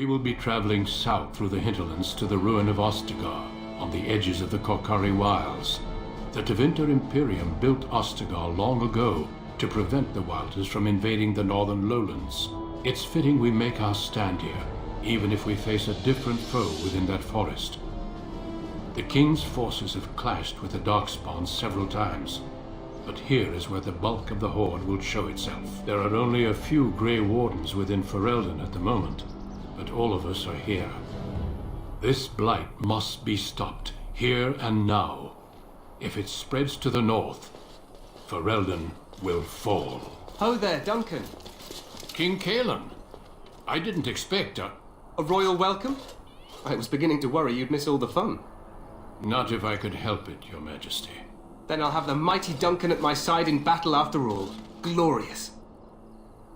We will be traveling south through the hinterlands to the ruin of Ostagar, on the edges of the Korcari Wilds. The Tevinter Imperium built Ostagar long ago to prevent the Wilders from invading the northern lowlands. It's fitting we make our stand here, even if we face a different foe within that forest. The King's forces have clashed with the Darkspawn several times, but here is where the bulk of the Horde will show itself. There are only a few Grey Wardens within Ferelden at the moment, but all of us are here. This blight must be stopped, here and now. If it spreads to the north, Ferelden will fall. Ho there, Duncan. King Cailan, I didn't expect A royal welcome? I was beginning to worry you'd miss all the fun. Not if I could help it, Your Majesty. Then I'll have the mighty Duncan at my side in battle after all. Glorious.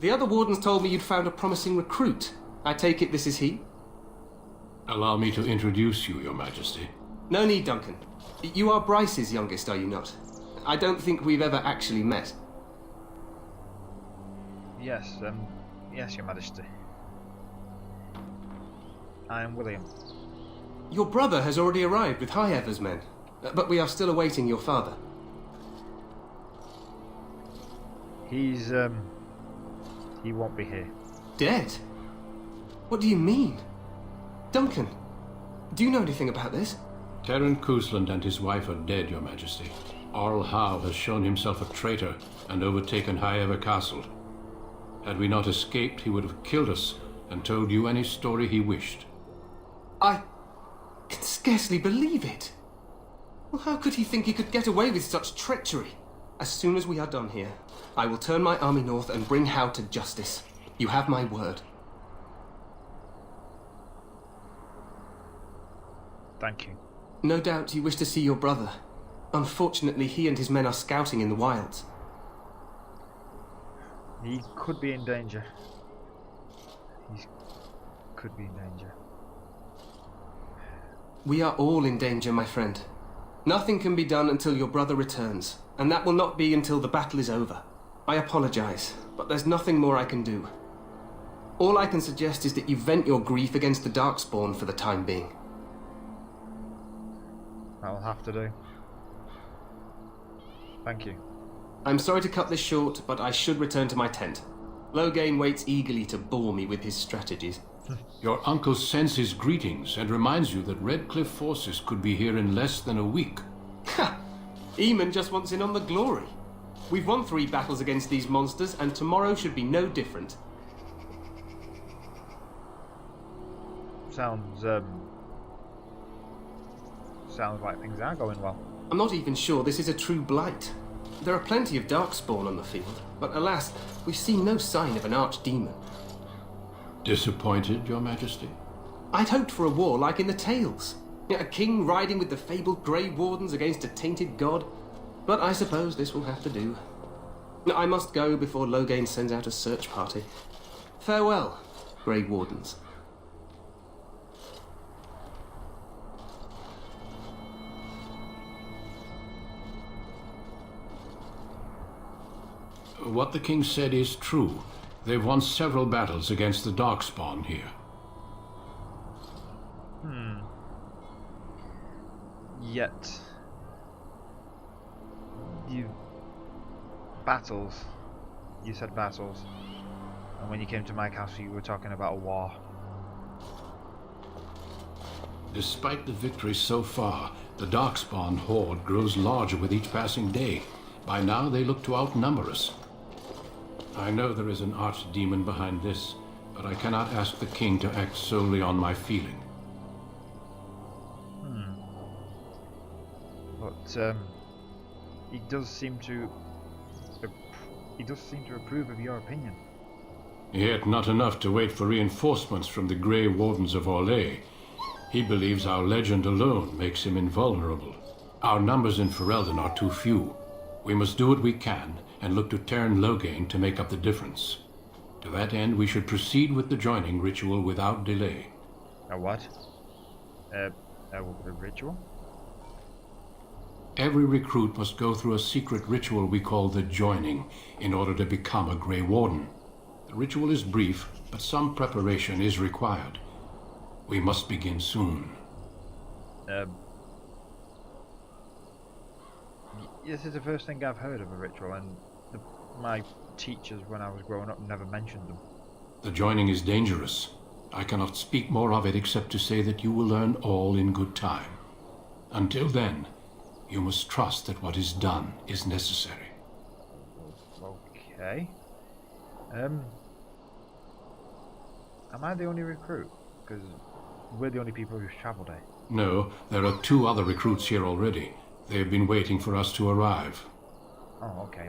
The other wardens told me you'd found a promising recruit. I take it this is he? Allow me to introduce you, Your Majesty. No need, Duncan. You are Bryce's youngest, are you not? I don't think we've ever actually met. Yes, yes, Your Majesty. I am William. Your brother has already arrived with High Ever's men, but we are still awaiting your father. He's, he won't be here. Dead? What do you mean? Duncan, do you know anything about this? Terran Cousland and his wife are dead, Your Majesty. Arl Howe has shown himself a traitor and overtaken High Ever Castle. Had we not escaped, he would have killed us and told you any story he wished. I can scarcely believe it. Well, how could he think he could get away with such treachery? As soon as we are done here, I will turn my army north and bring Howe to justice. You have my word. Thank you. No doubt you wish to see your brother. Unfortunately, he and his men are scouting in the wilds. He could be in danger. He could be in danger. We are all in danger, my friend. Nothing can be done until your brother returns, and that will not be until the battle is over. I apologize, but there's nothing more I can do. All I can suggest is that you vent your grief against the Darkspawn for the time being. That'll have to do. Thank you. I'm sorry to cut this short, but I should return to my tent. Loghain waits eagerly to bore me with his strategies. Your uncle sends his greetings and reminds you that Redcliffe forces could be here in less than a week. Ha! Eamon just wants in on the glory. We've won 3 battles against these monsters, and tomorrow should be no different. Sounds like things are going well. I'm not even sure this is a true blight. There are plenty of Darkspawn on the field, but alas, we've seen no sign of an archdemon. Disappointed, Your Majesty? I'd hoped for a war like in the tales. A king riding with the fabled Grey Wardens against a tainted god. But I suppose this will have to do. I must go before Loghain sends out a search party. Farewell, Grey Wardens. What the king said is true. They've won several battles against the Darkspawn here. Yet... Battles. You said battles. And when you came to my castle you were talking about a war. Despite the victories so far, the Darkspawn horde grows larger with each passing day. By now they look to outnumber us. I know there is an archdemon behind this, but I cannot ask the king to act solely on my feeling. But he does seem to approve of your opinion. Yet not enough to wait for reinforcements from the Grey Wardens of Orlais. He believes our legend alone makes him invulnerable. Our numbers in Ferelden are too few. We must do what we can and look to Terran Loghain to make up the difference. To that end, we should proceed with the joining ritual without delay. A what? A ritual? Every recruit must go through a secret ritual we call the joining in order to become a Grey Warden. The ritual is brief, but some preparation is required. We must begin soon. This is the first thing I've heard of a ritual, and my teachers when I was growing up never mentioned them. The joining is dangerous. I cannot speak more of it except to say that you will learn all in good time. Until then, you must trust that what is done is necessary. Okay. Am I the only recruit? Because we're the only people who've travelled here. No, there are 2 other recruits here already. They have been waiting for us to arrive. Oh, okay.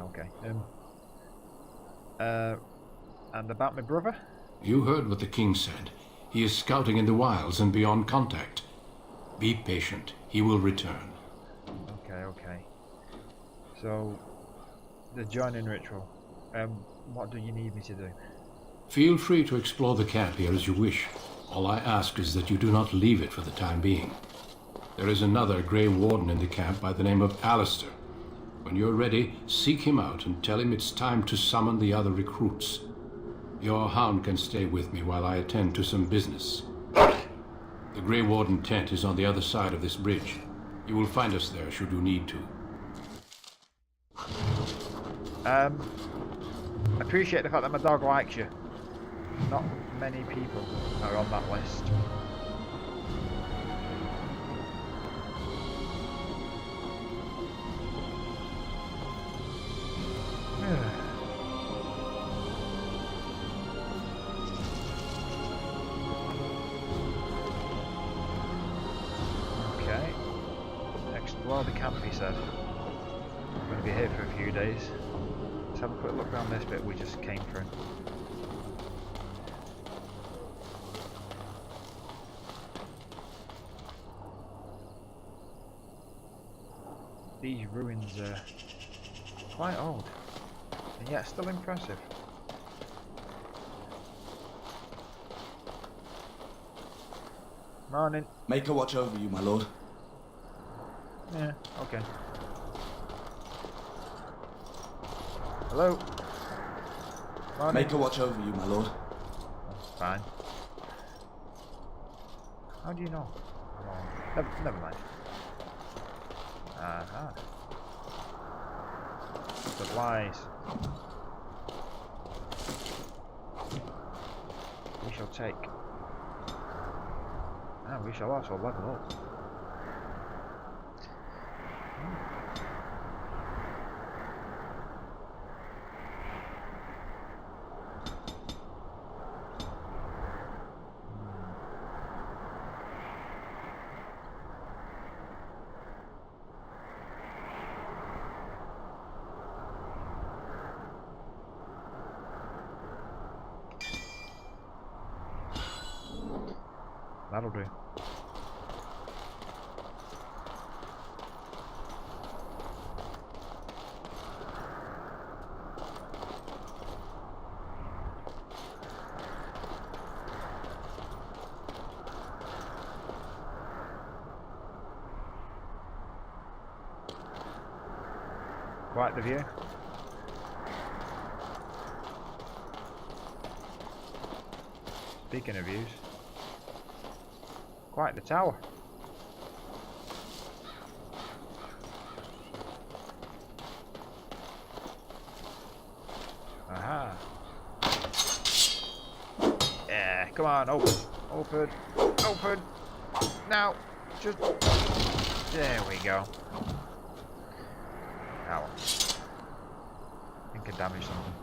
And about my brother? You heard what the king said. He is scouting in the wilds and beyond contact. Be patient. He will return. Okay. So, the joining ritual. What do you need me to do? Feel free to explore the camp here as you wish. All I ask is that you do not leave it for the time being. There is another Grey Warden in the camp by the name of Alistair. When you're ready, seek him out and tell him it's time to summon the other recruits. Your hound can stay with me while I attend to some business. The Grey Warden tent is on the other side of this bridge. You will find us there should you need to. I appreciate the fact that my dog likes you. Not many people are on that list. Okay. Explore the camp, he said. I'm going to be here for a few days. Let's have a quick look around this bit we just came through. These ruins are quite old, and yet still impressive. Morning. Make a watch over you, my lord. Yeah, okay. Hello. Morning. Make a watch over you, my lord. Fine. How do you know? Oh, never mind. Aha. Supplies. We shall take. And we shall also level up. That'll do. Quite the view. Speaking of views, quite the tower. Aha. Yeah, come on, open. Open. Now, just... There we go. Ow. I think I damaged something.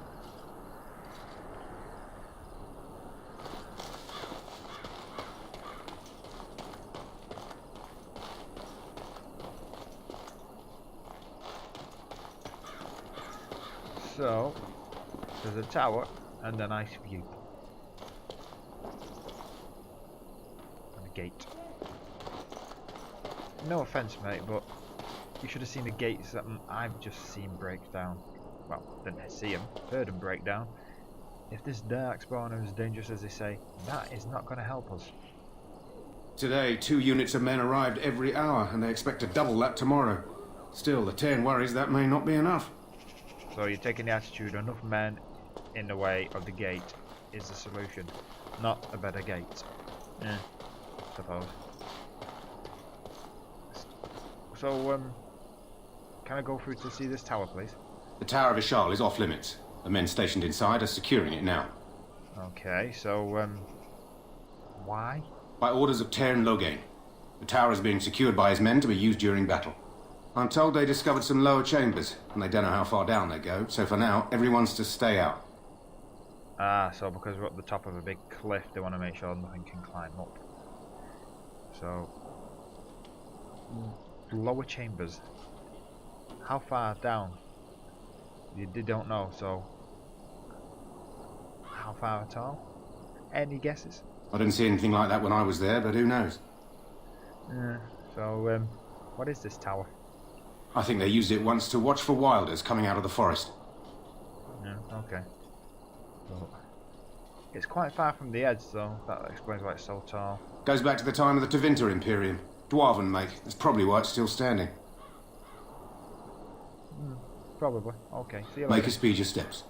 So, there's a tower and a nice view. And a gate. No offence, mate, but you should have seen the gates that I've just seen break down. Well, didn't see them, heard them break down. If this Darkspawn is as dangerous as they say, that is not going to help us. Today, 2 units of men arrived every hour, and they expect to double that tomorrow. Still, the Tairn worries that may not be enough. So you're taking the attitude enough men in the way of the gate is the solution, not a better gate. Yeah. suppose. So, can I go through to see this tower, please? The Tower of Ishal is off limits. The men stationed inside are securing it now. Okay, so, why? By orders of Tairn Loghain. The tower is being secured by his men to be used during battle. I'm told they discovered some lower chambers, and they don't know how far down they go, so for now, everyone's to stay out. Ah, so because we're at the top of a big cliff, they want to make sure nothing can climb up. So, lower chambers. How far down? They don't know, so how far at all? Any guesses? I didn't see anything like that when I was there, but who knows? So, what is this tower? I think they used it once to watch for wilders coming out of the forest. Yeah, okay. Well, it's quite far from the edge, so that explains why it's so tall. Goes back to the time of the Tevinter Imperium. Dwarven make. That's probably why it's still standing. Probably. Okay, see you Make later. a speed your steps.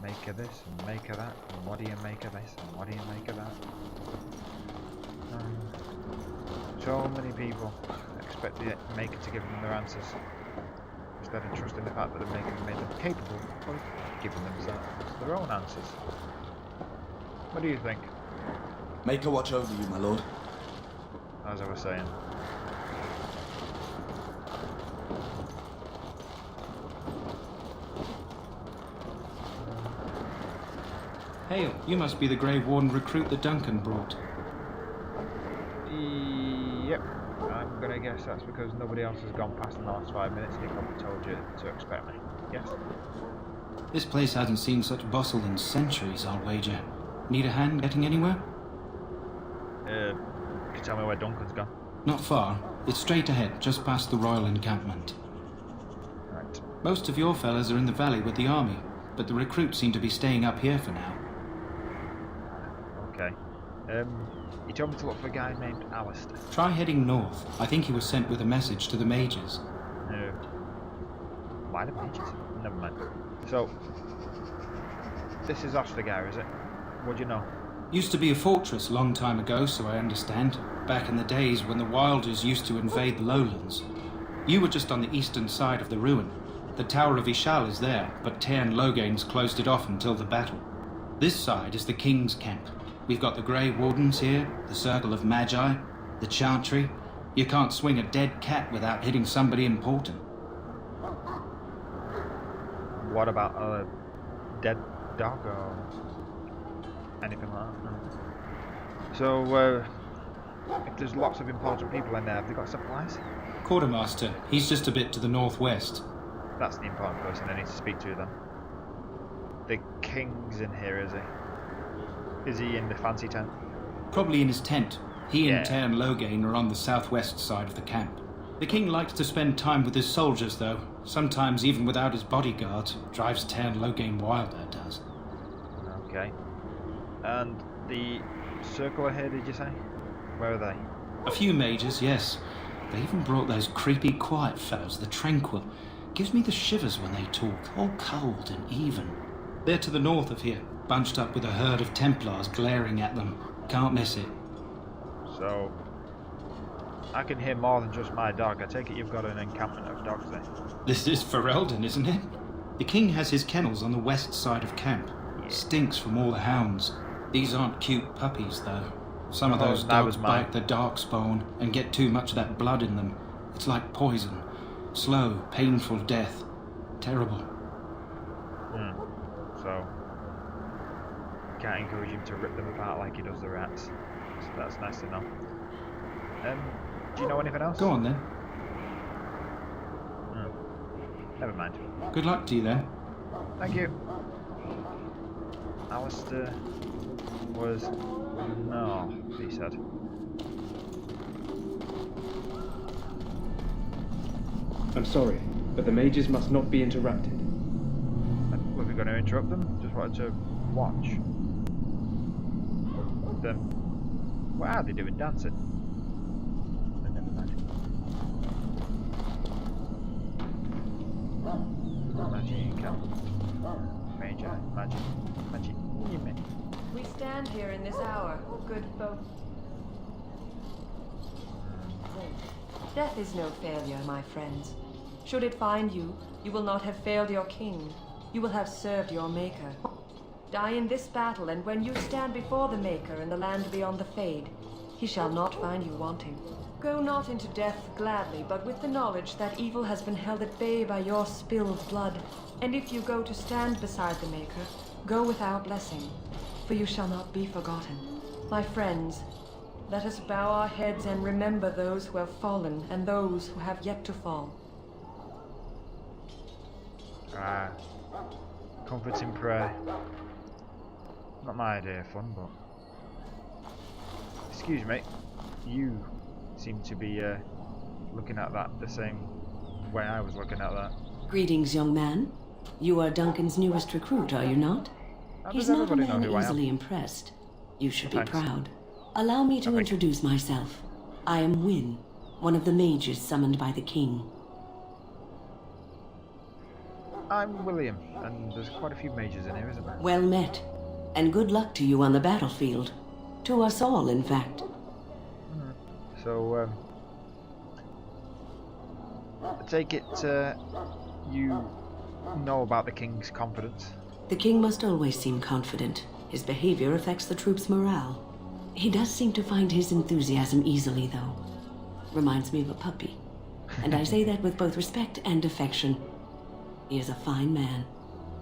Make of this, and make of that, and what do you make of this, and what do you make of that? So many people expect the maker to give them their answers, instead of trusting the fact that the maker made them capable of giving themselves their own answers. What do you think? Maker watch over you, my lord. As I was saying. Hail, you must be the Grey Warden recruit that Duncan brought. Yep. I'm gonna guess that's because nobody else has gone past in the last 5 minutes. He probably told you to expect me. Yes? This place hasn't seen such bustle in centuries, I'll wager. Need a hand getting anywhere? Can you tell me where Duncan's gone? Not far. It's straight ahead, just past the royal encampment. Right. Most of your fellas are in the valley with the army, but the recruits seem to be staying up here for now. Okay. He told me to look for a guy named Alistair. Try heading north. I think he was sent with a message to the mages. Why the mages? Never mind. So, this is Ostagar, is it? What do you know? Used to be a fortress long time ago, so I understand. Back in the days when the Wilders used to invade the lowlands. You were just on the eastern side of the ruin. The Tower of Ishal is there, but Tairn Loghain's closed it off until the battle. This side is the King's camp. We've got the Grey Wardens here, the Circle of Magi, the Chantry. You can't swing a dead cat without hitting somebody important. What about a dead dog or anything like that? No. So, if there's lots of important people in there, have they got supplies? Quartermaster, he's just a bit to the northwest. That's the important person I need to speak to then. The King's in here, is he? Is he in the fancy tent? Probably in his tent. He Yeah. and Tairn Loghain are on the southwest side of the camp. The king likes to spend time with his soldiers, though. Sometimes even without his bodyguards. Drives Tairn Loghain wild, that does. Okay. And the circle here, did you say? Where are they? A few mages, yes. They even brought those creepy quiet fellows, the Tranquil. Gives me the shivers when they talk, all cold and even. They're to the north of here, bunched up with a herd of Templars glaring at them. Can't miss it. So, I can hear more than just my dog. I take it you've got an encampment of dogs there. This is Ferelden, isn't it? The king has his kennels on the west side of camp. Stinks from all the hounds. These aren't cute puppies, though. Some of Oh, those that dogs was mine. bite the darkspawn and get too much of that blood in them. It's like poison. Slow, painful death. Terrible. So, can't encourage him to rip them apart like he does the rats. So that's nice to know. Do you know anything else? Go on then. Never mind. Good luck to you then. Thank you. Alistair was no, he said. I'm sorry, but the mages must not be interrupted. Were we going to interrupt them? Just wanted to watch them. What are they doing? Dancing? But never mind. Magic, magic, magic, We stand here in this hour, good folk. Death is no failure, my friends. Should it find you, you will not have failed your king. You will have served your maker. Die in this battle, and when you stand before the Maker in the land beyond the Fade, he shall not find you wanting. Go not into death gladly, but with the knowledge that evil has been held at bay by your spilled blood. And if you go to stand beside the Maker, go with our blessing, for you shall not be forgotten. My friends, let us bow our heads and remember those who have fallen and those who have yet to fall. Comforting prayer. Not my idea of fun, but... Excuse me, you seem to be looking at that the same way I was looking at that. Greetings, young man. You are Duncan's newest recruit, are you not? How He's does not a everybody know man who I am? easily impressed. You should be Thanks. proud. Allow me to Thank you. introduce myself. I am Wynne, one of the mages summoned by the king. I'm William, and there's quite a few mages in here, isn't there? Well met, and good luck to you on the battlefield. To us all, in fact. So, I take it you know about the king's confidence? The king must always seem confident. His behavior affects the troops' morale. He does seem to find his enthusiasm easily, though. Reminds me of a puppy. And I say that with both respect and affection. He is a fine man.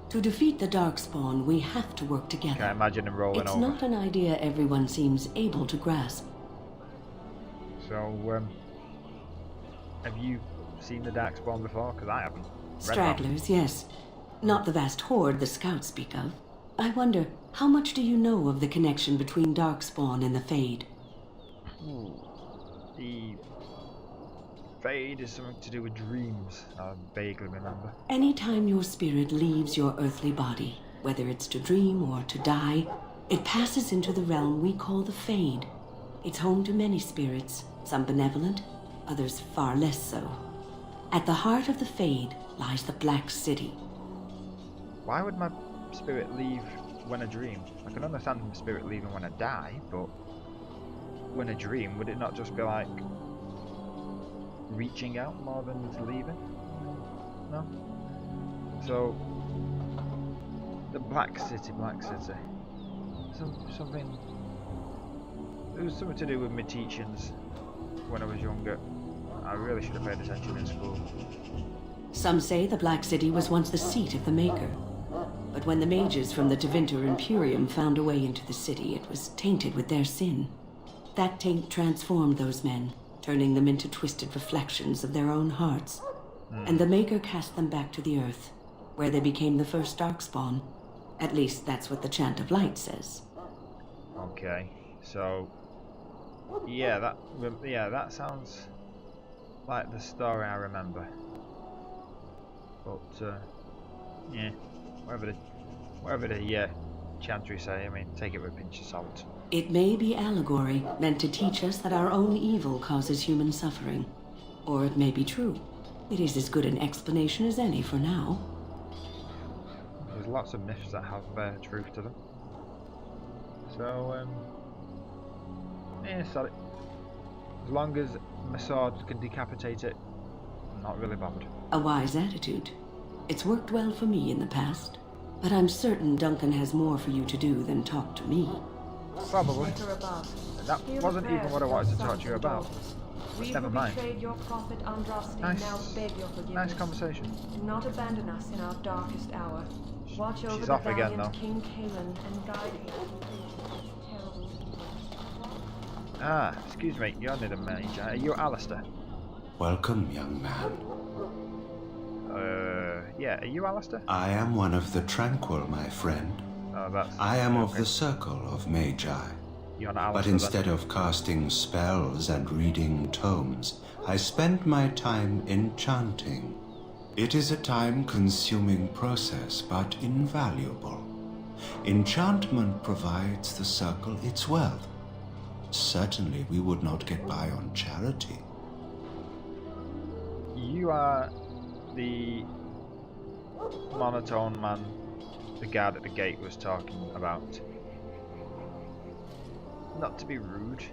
To defeat the Darkspawn, we have to work together. Can't imagine him rolling It's over. not an idea everyone seems able to grasp. So, have you seen the Darkspawn before? Because I haven't. Read about them. Stragglers, yes. Not the vast horde the scouts speak of. I wonder, how much do you know of the connection between Darkspawn and the Fade? The Fade is something to do with dreams, I vaguely remember. Anytime your spirit leaves your earthly body, whether it's to dream or to die, it passes into the realm we call the Fade. It's home to many spirits, some benevolent, others far less so. At the heart of the Fade lies the Black City. Why would my spirit leave when I dream? I can understand my spirit leaving when I die, but when I dream, would it not just be like reaching out more than leaving? No? So, the Black City. Something... It was something to do with my teachings when I was younger. I really should have paid attention in school. Some say the Black City was once the seat of the Maker. But when the mages from the Tevinter Imperium found a way into the city, it was tainted with their sin. That taint transformed those men, turning them into twisted reflections of their own hearts. And the Maker cast them back to the Earth, where they became the first Darkspawn. At least that's what the Chant of Light says. Okay, so... Yeah, that sounds like the story I remember. But, yeah, whatever the chantry say, I mean, take it with a pinch of salt. It may be allegory, meant to teach us that our own evil causes human suffering. Or it may be true. It is as good an explanation as any for now. There's lots of myths that have truth to them. So, yeah, sorry. As long as my sword can decapitate it, I'm not really bothered. A wise attitude. It's worked well for me in the past. But I'm certain Duncan has more for you to do than talk to me. Probably. Enter above. And that Hear the wasn't even prayers what I of wanted to your talk to you sons and about. daughters. But We never who mind. betrayed your prophet Andraste Nice. now beg your forgiveness. Nice conversation. Do not abandon us in our darkest hour. Watch over She's the off again, valiant though. King Kaelin and guide him through this terrible evil. Ah, excuse me, you're near the mage. Are you Alistair? Welcome, young man. Yeah, are you Alistair? I am one of the Tranquil, my friend. Oh, that's... I am of okay. the Circle of Magi. You're not But Alistair, instead of casting spells and reading tomes, I spend my time enchanting. It is a time-consuming process, but invaluable. Enchantment provides the Circle its wealth. Certainly we would not get by on charity. You are the monotone man the guard at the gate was talking about. not to be rude,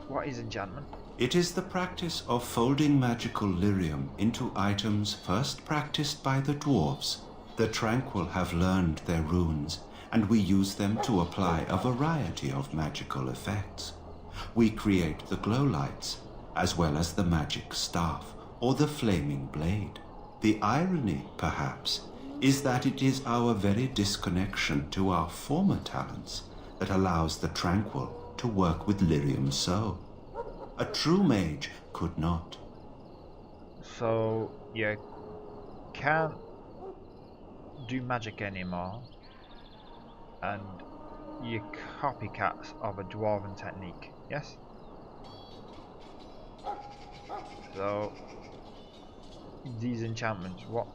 what is enchantment? It is the practice of folding magical lyrium into items first practiced by the dwarves. The Tranquil have learned their runes, and we use them to apply a variety of magical effects. We create the glow lights, as well as the magic staff, or the flaming blade. The irony, perhaps, is that it is our very disconnection to our former talents that allows the Tranquil to work with lyrium so. A true mage could not. So, you can't do magic anymore, and you're copycats of a dwarven technique, yes? So, these enchantments, what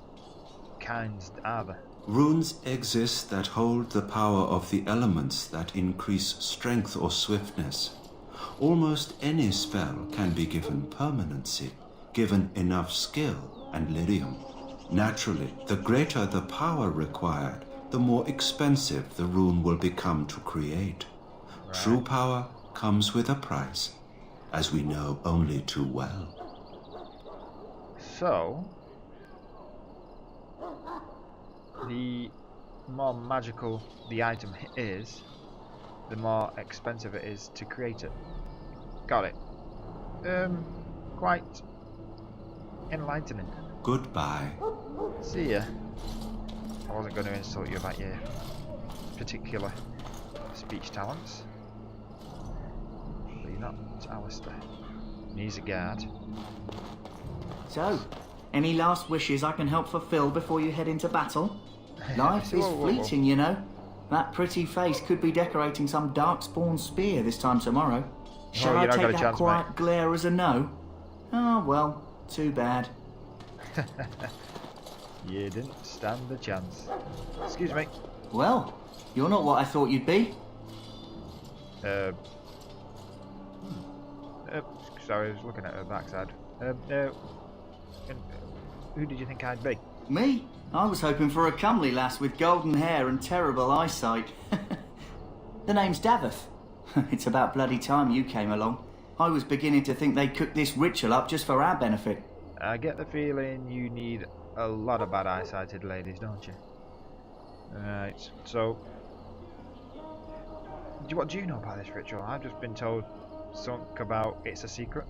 kinds are they? Runes exist that hold the power of the elements that increase strength or swiftness. Almost any spell can be given permanency, given enough skill and lyrium. Naturally, the greater the power required, the more expensive the rune will become to create. Right. True power comes with a price, as we know only too well. So, the more magical the item is, the more expensive it is to create it. Got it. Quite enlightening. Goodbye. See ya. I wasn't going to insult you about your particular speech talents. But you're not Alistair. He's a guard. So, any last wishes I can help fulfill before you head into battle? Life is fleeting, you know. That pretty face could be decorating some darkspawn spear this time tomorrow. Shall I take that quiet glare as a no? Oh, well, too bad. You didn't stand a chance. Excuse me. Well, you're not what I thought you'd be. Sorry, I was looking at her backside. Who did you think I'd be? Me? I was hoping for a comely lass with golden hair and terrible eyesight. The name's Daveth. It's about bloody time you came along. I was beginning to think they'd cook this ritual up just for our benefit. I get the feeling you need a lot of bad eyesighted ladies, don't you? Right, so... What do you know about this ritual? I've just been told something about it's a secret.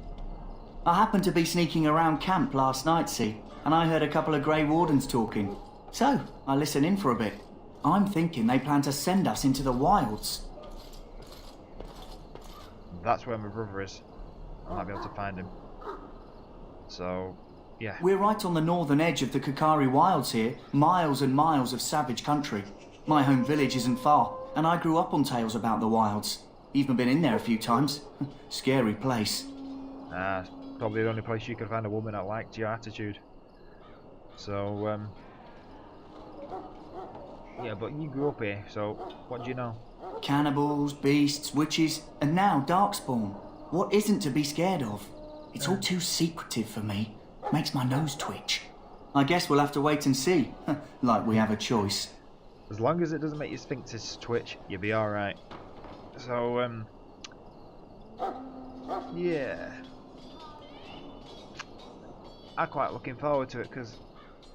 I happened to be sneaking around camp last night, see, and I heard a couple of Grey Wardens talking. So, I listened in for a bit. I'm thinking they plan to send us into the wilds. That's where my brother is. I might be able to find him. So, yeah. We're right on the northern edge of the Kokari Wilds here, miles and miles of savage country. My home village isn't far, and I grew up on tales about the wilds. Even been in there a few times. Scary place. It's probably the only place you could find a woman that liked your attitude. So, yeah, but you grew up here, so what do you know? Cannibals, beasts, witches, and now Darkspawn. What isn't to be scared of? It's all too secretive for me. Makes my nose twitch. I guess we'll have to wait and see. Like we have a choice. As long as it doesn't make your sphincters twitch, you'll be alright. So, yeah. I'm quite looking forward to it, because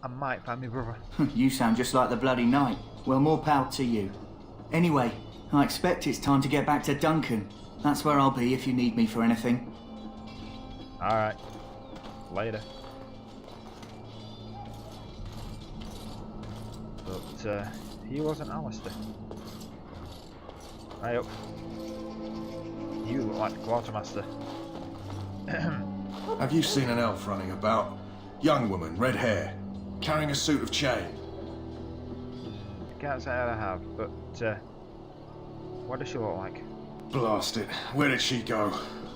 I might find my brother. You sound just like the bloody knight. Well, more power to you. Anyway, I expect it's time to get back to Duncan. That's where I'll be if you need me for anything. Alright. Later. But, he wasn't Alistair. Hey up. You look like the quartermaster. Have you seen an elf running about? Young woman, red hair, carrying a suit of chain. Can't say I have, but what does she look like? Blast it. Where did she go?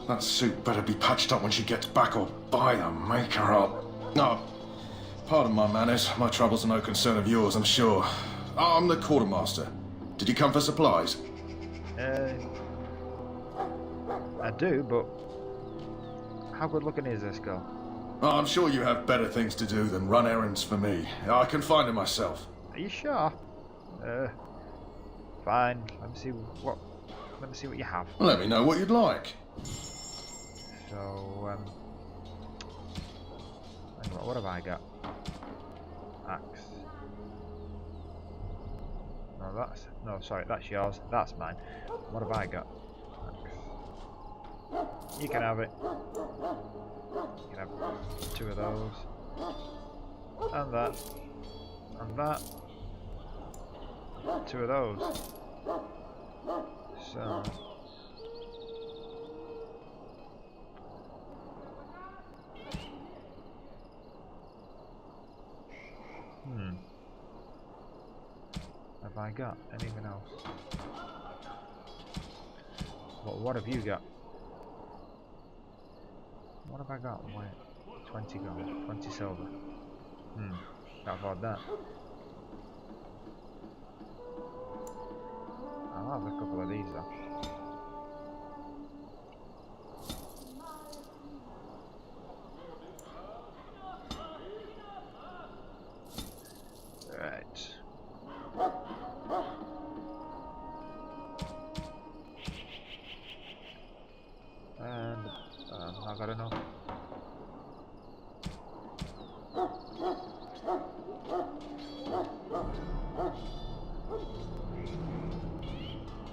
That suit better be patched up when she gets back, or by the maker up. No, pardon my manners. My troubles are no concern of yours, I'm sure. I'm the quartermaster. Did you come for supplies? I do, but how good looking is this girl? Oh, I'm sure you have better things to do than run errands for me. I can find her myself. Are you sure? Fine. Let me see what Let me see what you have. Well, let me know what you'd like. So, hang on, what have I got? Axe. No, sorry, that's yours. That's mine. What have I got? Axe. You can have it. You can have 2 of those. And that. And that. 2 of those. So. Have I got anything else? What have you got? What have I got? Wait, 20 gold, 20 silver. Can't afford that. I'll have a couple of these though. Right. And I got enough.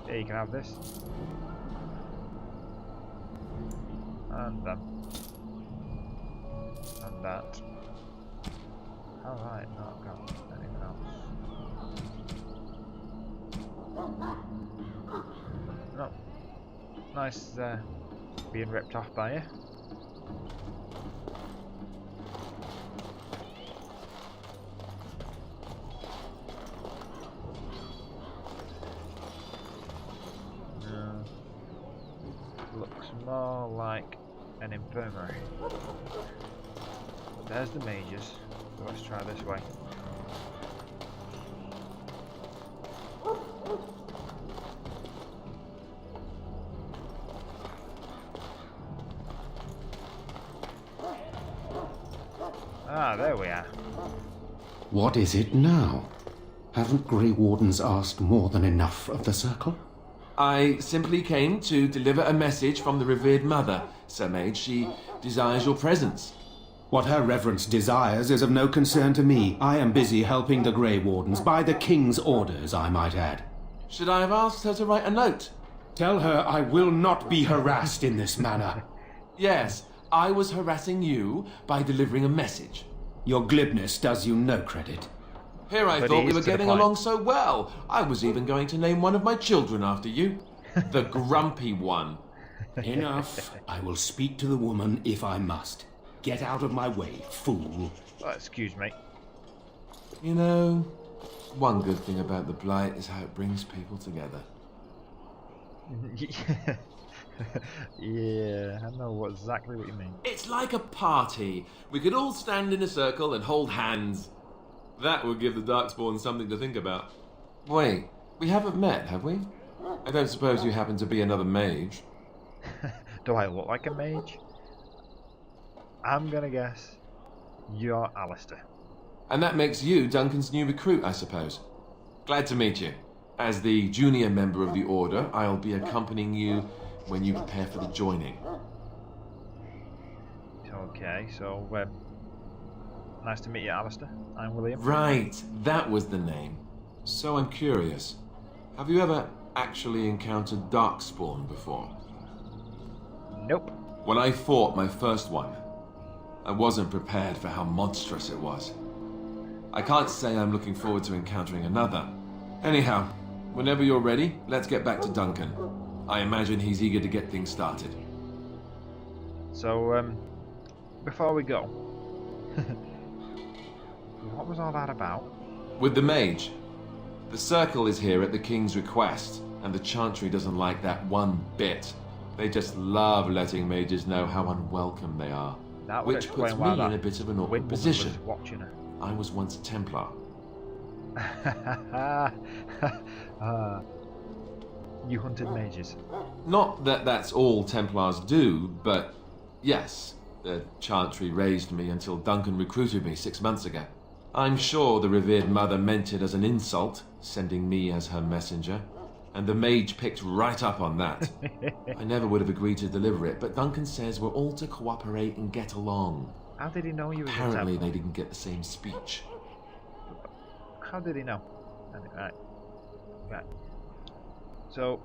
Yeah, you can have this. And that. And that. Have I not got anything else? No. Nice being ripped off by you. Looks more like an infirmary. There's the mages, so let's try this way. Ah, there we are. What is it now? Haven't Grey Wardens asked more than enough of the Circle? I simply came to deliver a message from the revered mother, Sir Mage. She desires your presence. What her reverence desires is of no concern to me. I am busy helping the Grey Wardens, by the King's orders, I might add. Should I have asked her to write a note? Tell her I will not be harassed in this manner. Yes, I was harassing you by delivering a message. Your glibness does you no credit. Here I thought we were getting along so well. I was even going to name one of my children after you. The grumpy one. Enough. I will speak to the woman if I must. Get out of my way, fool. Excuse me. You know, one good thing about the Blight is how it brings people together. Yeah, I know exactly what you mean. It's like a party. We could all stand in a circle and hold hands. That would give the Darkspawn something to think about. Wait, we haven't met, have we? I don't suppose you happen to be another mage? Do I look like a mage? I'm gonna guess you're Alistair. And that makes you Duncan's new recruit, I suppose. Glad to meet you. As the junior member of the Order, I'll be accompanying you when you prepare for the joining. Okay, so, nice to meet you, Alistair. I'm William. Right, that was the name. So I'm curious. Have you ever actually encountered Darkspawn before? Nope. When I fought my first one, I wasn't prepared for how monstrous it was. I can't say I'm looking forward to encountering another. Anyhow, whenever you're ready, let's get back to Duncan. I imagine he's eager to get things started. So, before we go, what was all that about? With the mage. The Circle is here at the King's request, and the Chantry doesn't like that one bit. They just love letting mages know how unwelcome they are. That would which explain puts why me in a bit of an awkward position. Was watching her. I was once a Templar. You hunted mages. Not that that's all Templars do, but yes, the Chantry raised me until Duncan recruited me 6 months ago. I'm sure the revered mother meant it as an insult, sending me as her messenger. And the mage picked right up on that. I never would have agreed to deliver it, but Duncan says we're all to cooperate and get along. How did he know you were a Apparently Templar? they didn't get the same speech. How did he know? Right. Right. So,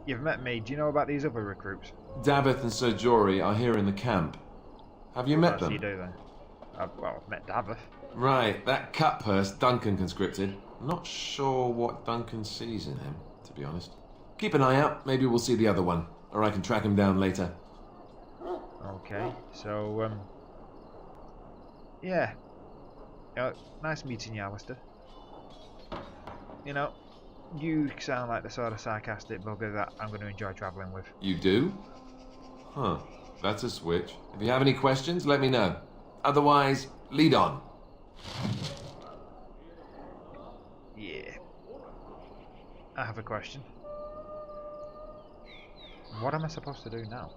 you've met me. Do you know about these other recruits? Davith and Sir Jory are here in the camp. Have you met What else them? do you do then? Well, I've met Davith. Right, that cut purse Duncan conscripted. Not sure what Duncan sees in him, to be honest. Keep an eye out, maybe we'll see the other one. Or I can track him down later. Okay, so, yeah. Nice meeting you, Alistair. You know, you sound like the sort of sarcastic bugger that I'm going to enjoy travelling with. You do? Huh, that's a switch. If you have any questions, let me know. Otherwise, lead on. Yeah. I have a question. What am I supposed to do now?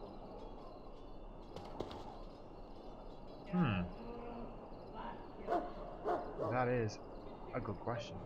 That is a good question.